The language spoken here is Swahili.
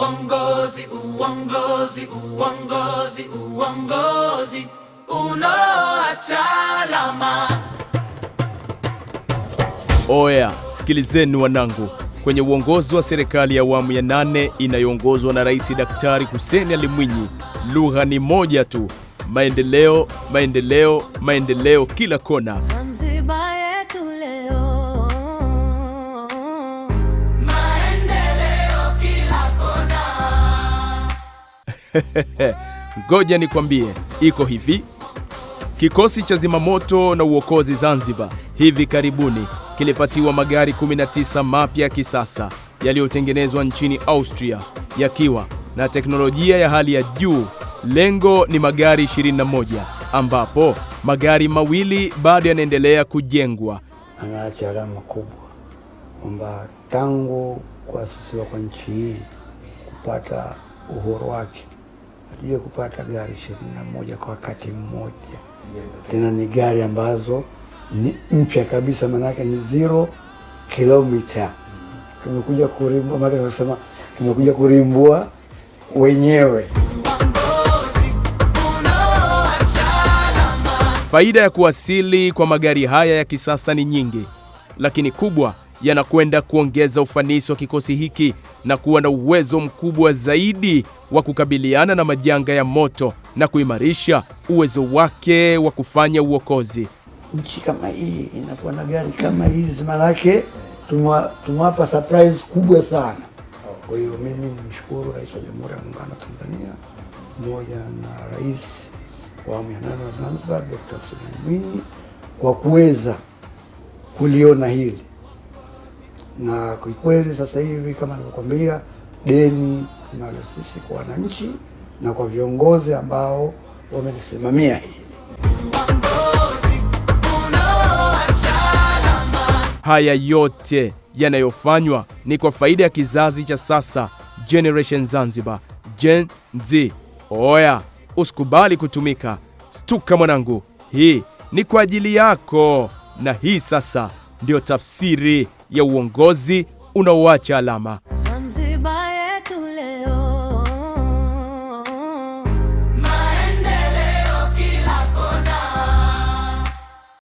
uongozi, uongozi, uongozi, uongozi unaoacha alama. Oya, sikilizeni wanangu. Kwenye uongozi wa serikali ya awamu ya 8 inayoongozwa na Rais Daktari Hussein Ali Mwinyi, lugha ni moja tu: maendeleo, maendeleo, maendeleo kila kona. Zanzibar yetu leo. Maendeleo kila kona. Ngoja nikwambie, iko hivi. Kikosi cha zimamoto na uokozi Zanzibar hivi karibuni kilipatiwa magari 19 mapya ya kisasa yaliyotengenezwa nchini Austria, yakiwa na teknolojia ya hali ya juu. Lengo ni magari 21, ambapo magari mawili bado yanaendelea kujengwa. Anaacha alama kubwa kwamba tangu kuasisiwa kwa nchi hii kupata uhuru wake hatujawahi kupata gari 21 kwa wakati mmoja. Tena ni gari ambazo ni mpya kabisa, manake ni 0 kilomita. Tumekuja kurimbua, maana tunasema tumekuja kurimbua wenyewe. Faida ya kuwasili kwa magari haya ya kisasa ni nyingi, lakini kubwa yanakwenda kuongeza ufanisi wa kikosi hiki na kuwa na uwezo mkubwa zaidi wa kukabiliana na majanga ya moto na kuimarisha uwezo wake wa kufanya uokozi. Nchi kama hii inakuwa na gari kama hizi, manake tumewapa surprise kubwa sana. Kwa hiyo mimi nimshukuru Rais wa Jamhuri ya Muungano wa Tanzania pamoja na Rais wa awamu ya 8 wa Zanzibar Dr. Hussein Mwinyi kwa kuweza kuliona hili, na kwa kweli sasa hivi kama nilivyokuambia, deni tunalo sisi kwa wananchi na kwa viongozi ambao wamesimamia hili. Haya yote yanayofanywa ni kwa faida ya kizazi cha sasa, Generation Zanzibar, Gen Z. Oya, usikubali kutumika. Stuka mwanangu, hii ni kwa ajili yako. Na hii sasa ndio tafsiri ya uongozi unaoacha alama. Zanzibar